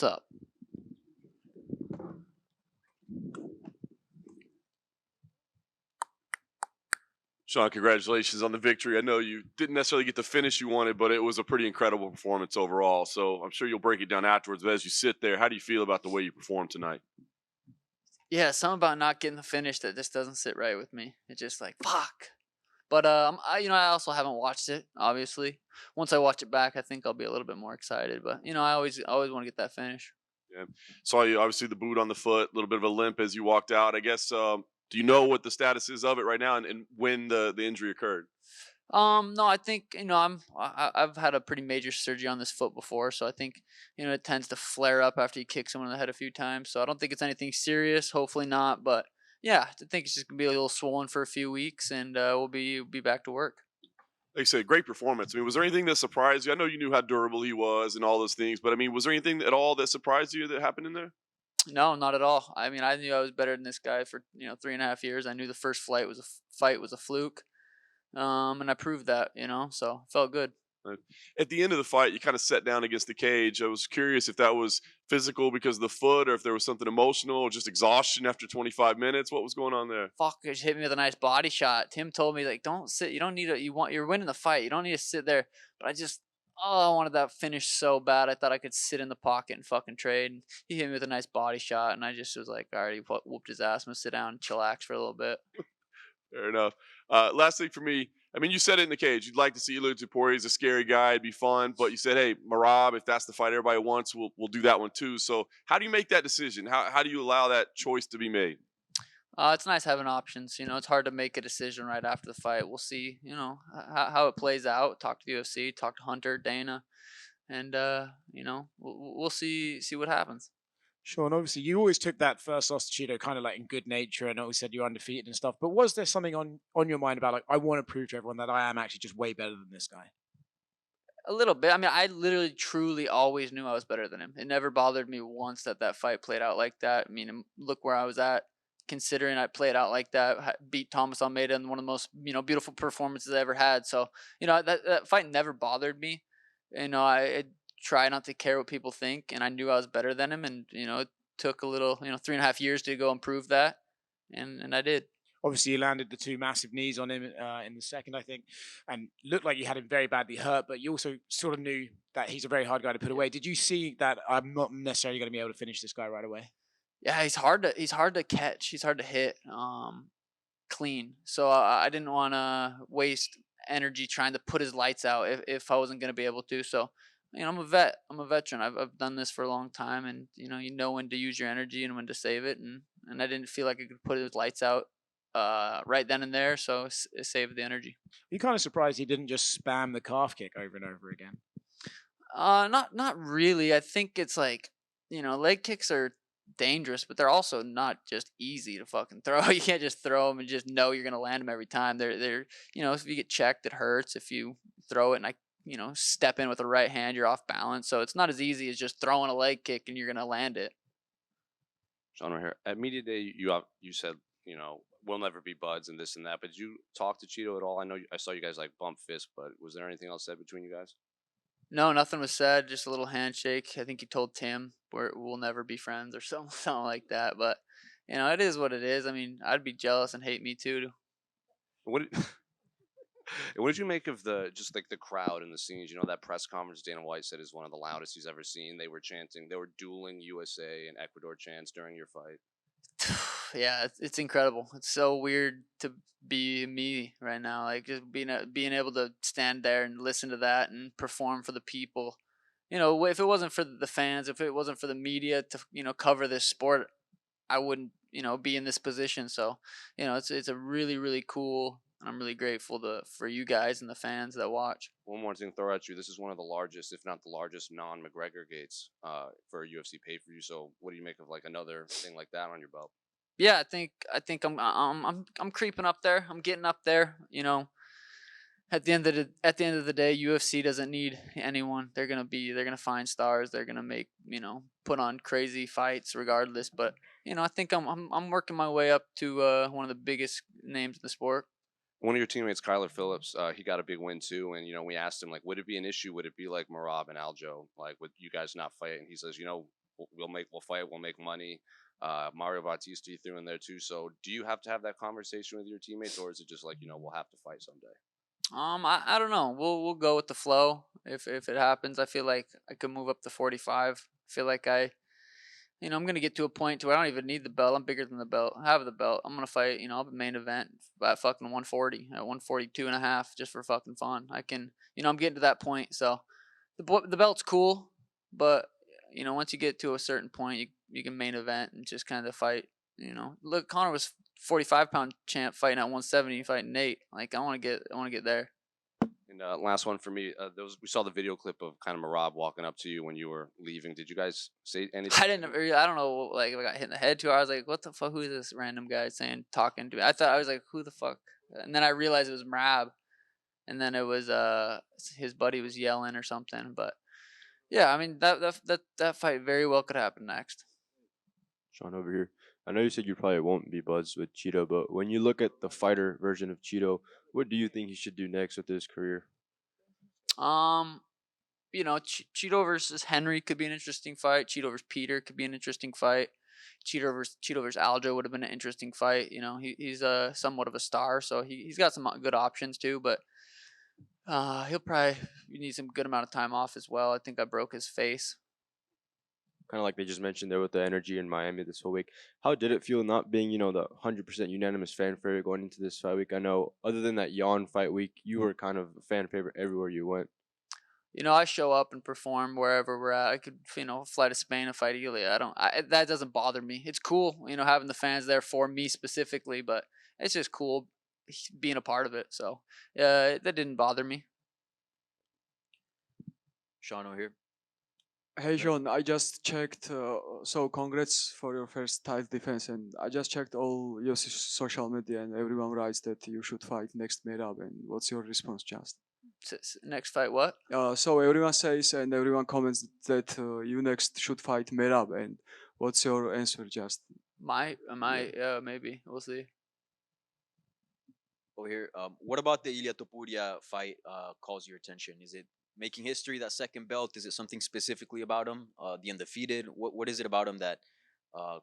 What's up? Sean, congratulations on the victory. I know you didn't necessarily get the finish you wanted, but it was a pretty incredible performance overall. So I'm sure you'll break it down afterwards. But as you sit there, how do you feel about the way you performed tonight? Yeah, something about not getting the finish that just doesn't sit right with me. It's just like fuck. But I also haven't watched it. Obviously, once I watch it back, I think I'll be a little bit more excited. But I always want to get that finish. Yeah. Saw you obviously the boot on the foot, a little bit of a limp as you walked out. I guess do you know what the status is of it right now and when the injury occurred? No, I think I've had a pretty major surgery on this foot before, so I think it tends to flare up after you kick someone in the head a few times. So I don't think it's anything serious. Hopefully not, but yeah, I think it's just gonna be a little swollen for a few weeks, and we'll be back to work. Like I said, great performance. I mean, was there anything that surprised you? I know you knew how durable he was and all those things, but I mean, was there anything at all that surprised you that happened in there? No, not at all. I mean, I knew I was better than this guy for 3.5 years. I knew the first fight was a fluke, and I proved that. So it felt good. Right. At the end of the fight, you kind of sat down against the cage. I was curious if that was physical because of the foot, or if there was something emotional, or just exhaustion after 25 minutes. What was going on there? Fuck, just hit me with a nice body shot. Tim told me like, don't sit. You don't need to. You're winning the fight. You don't need to sit there. But I wanted that finish so bad. I thought I could sit in the pocket and fucking trade. And he hit me with a nice body shot, and I just was like, all right, he whooped his ass. I'm gonna sit down and chillax for a little bit. Fair enough. Last thing for me, I mean, you said it in the cage. You'd like to see Ilir Topuria. He's a scary guy. It'd be fun. But you said, hey, Marab, if that's the fight everybody wants, we'll do that one too. So how do you make that decision? How do you allow that choice to be made? It's nice having options. It's hard to make a decision right after the fight. We'll see. How it plays out. Talk to the UFC. Talk to Hunter, Dana, and we'll see what happens. Sean, obviously, you always took that first loss to Cheeto kind of like in good nature and always said you're undefeated and stuff. But was there something on your mind about like, I want to prove to everyone that I am actually just way better than this guy? A little bit. I mean, I literally, truly always knew I was better than him. It never bothered me once that fight played out like that. I mean, look where I was at, considering I played out like that, beat Thomas Almeida in one of the most, beautiful performances I ever had. So, that fight never bothered me. I try not to care what people think, and I knew I was better than him. And, it took a little, 3.5 years to go and prove that. And I did. Obviously, you landed the two massive knees on him in the second, I think, and looked like you had him very badly hurt. But you also sort of knew that he's a very hard guy to put away. Did you see that I'm not necessarily going to be able to finish this guy right away? Yeah, he's hard to catch. He's hard to hit clean. So I didn't want to waste energy trying to put his lights out if I wasn't going to be able to. So I'm a vet. I'm a veteran. I've done this for a long time, and you know when to use your energy and when to save it. And I didn't feel like I could put his lights out right then and there. So it saved the energy. Are you kind of surprised he didn't just spam the calf kick over and over again? Not really. I think it's like leg kicks are dangerous, but they're also not just easy to fucking throw. You can't just throw them and just know you're gonna land them every time. They're if you get checked, it hurts. If you throw it and I step in with the right hand, you're off balance. So it's not as easy as just throwing a leg kick and you're gonna land it. Sean right here. At media day, you said we'll never be buds and this and that. But did you talk to Cheeto at all? I know I saw you guys like bump fists, but was there anything else said between you guys? No, nothing was said. Just a little handshake. I think he told Tim we'll never be friends or something, something like that. But it is what it is. I mean, I'd be jealous and hate me too. What did, what did you make of the just like the crowd and the scenes? That press conference Dana White said is one of the loudest he's ever seen. They were chanting, they were dueling USA and Ecuador chants during your fight. Yeah, it's incredible. It's so weird to be me right now. Like just being able to stand there and listen to that and perform for the people. If it wasn't for the fans, if it wasn't for the media to cover this sport, I wouldn't be in this position. So it's a really really cool. And I'm really grateful for you guys and the fans that watch. One more thing, to throw at you. This is one of the largest, if not the largest, non-McGregor gates for a UFC pay-per-view. So, what do you make of like another thing like that on your belt? Yeah, I think I'm creeping up there. I'm getting up there. At the end of the day, UFC doesn't need anyone. They're gonna find stars. They're gonna make put on crazy fights regardless. But I think I'm working my way up to one of the biggest names in the sport. One of your teammates, Kyler Phillips, he got a big win too. And we asked him like, would it be an issue? Would it be like Marab and Aljo, like with you guys not fighting? He says, we'll fight, we'll make money. Mario Bautista you threw in there too. So do you have to have that conversation with your teammates, or is it just like, we'll have to fight someday? I don't know. We'll go with the flow if it happens. I feel like I could move up to 45. I feel like I'm gonna get to a point to where I don't even need the belt. I'm bigger than the belt. I have the belt. I'm gonna fight. I'll be main event at fucking 140 at 142 and a half just for fucking fun. I can. I'm getting to that point. So the belt's cool, but once you get to a certain point, you can main event and just kind of fight. Look, Connor was 45-pound champ fighting at 170, fighting Nate. Like I want to get there. And last one for me, we saw the video clip of kind of Marab walking up to you when you were leaving. Did you guys say anything? I don't know, like if I got hit in the head too. I was like, what the fuck? Who is this random guy talking to me? I was like, who the fuck? And then I realized it was Marab, and then it was his buddy was yelling or something. But yeah, I mean that fight very well could happen next. Sean over here. I know you said you probably won't be buds with Cheeto, but when you look at the fighter version of Cheeto, what do you think he should do next with his career? Cheeto versus Henry could be an interesting fight. Cheeto versus Peter could be an interesting fight. Cheeto versus Aljo would have been an interesting fight. He's somewhat of a star, so he's got some good options too. But he'll probably need some good amount of time off as well. I think I broke his face. Kind of like they just mentioned there with the energy in Miami this whole week. How did it feel not being, the 100% unanimous fan favorite going into this fight week? I know other than that yawn fight week, you were kind of a fan favorite everywhere you went. I show up and perform wherever we're at. I could, fly to Spain and fight Elia. That doesn't bother me. It's cool, having the fans there for me specifically, but it's just cool being a part of it. So, that didn't bother me. Sean over here. Hey John, I just checked. So congrats for your first title defense, and I just checked all your social media, and everyone writes that you should fight next Merab. And what's your response, just? Next fight, what? So everyone says and everyone comments that you next should fight Merab, and what's your answer, just? Maybe we'll see. Over here. What about the Ilia Topuria fight calls your attention? Is it making history, that second belt? Is it something specifically about him? The undefeated? What is it about him that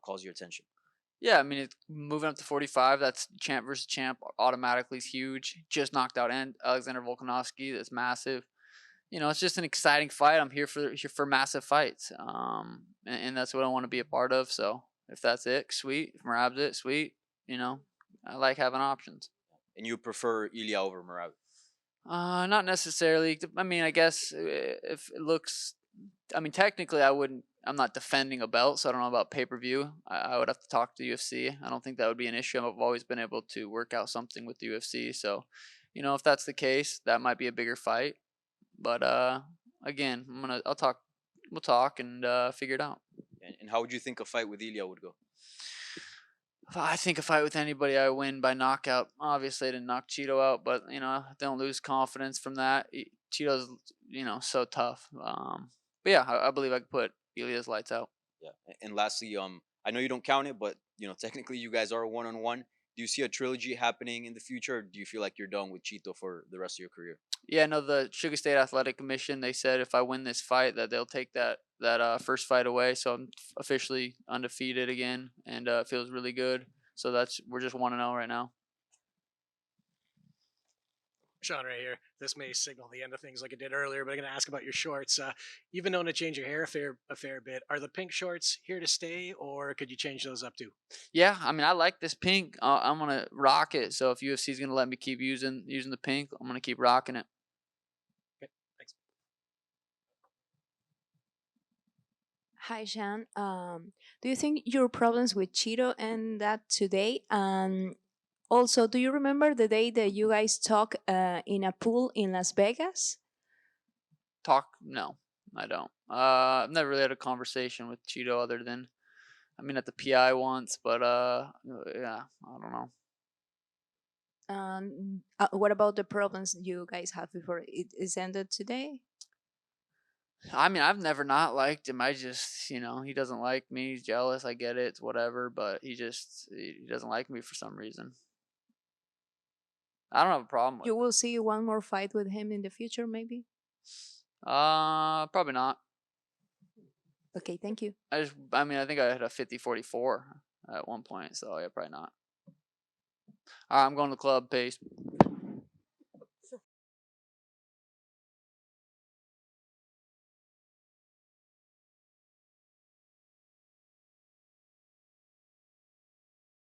calls your attention? Yeah, I mean, it's moving up to 45. That's champ versus champ. Automatically is huge. Just knocked out Alexander Volkanovski. That's massive. It's just an exciting fight. I'm here for massive fights. And that's what I want to be a part of. So if that's it, sweet. If Merab's it, sweet. I like having options. And you prefer Ilia over Merab? Not necessarily. I mean, I guess if it looks, technically I'm not defending a belt, so I don't know about pay-per-view. I would have to talk to the UFC. I don't think that would be an issue. I've always been able to work out something with the UFC. So, if that's the case, that might be a bigger fight. But again, we'll talk and figure it out. And how would you think a fight with Ilia would go? I think a fight with anybody, I win by knockout. Obviously, I didn't knock Cheeto out, but don't lose confidence from that. Cheeto's so tough. But yeah, I believe I could put Ilia's lights out. Yeah. And lastly, I know you don't count it, but technically you guys are 1-on-1. Do you see a trilogy happening in the future, or do you feel like you're done with Cheeto for the rest of your career? Yeah, no, the Sugar State Athletic Commission, they said if I win this fight that they'll take that first fight away. So I'm officially undefeated again, and it feels really good. So we're just 1-0 right now. Sean right here. This may signal the end of things like it did earlier, but I'm going to ask about your shorts. You've been known to change your hair a fair bit. Are the pink shorts here to stay, or could you change those up too? Yeah, I like this pink. I'm gonna rock it. So if UFC is gonna let me keep using the pink, I'm gonna keep rocking it. Okay, thanks. Hi, Sean. Do you think your problems with Cheeto end that today? Also, do you remember the day that you guys talk in a pool in Las Vegas? No, I don't. I've never really had a conversation with Cheeto other than, at the PI once, but yeah, I don't know. What about the problems you guys have before it is ended today? I've never not liked him. I just, he doesn't like me. He's jealous. I get it. It's whatever, but he doesn't like me for some reason. I don't have a problem with You will see one more fight with him in the future, maybe? Probably not. Okay, thank you. I mean, I think I had a 50-44 at one point, so yeah, probably not. All right, I'm going to the club. Peace.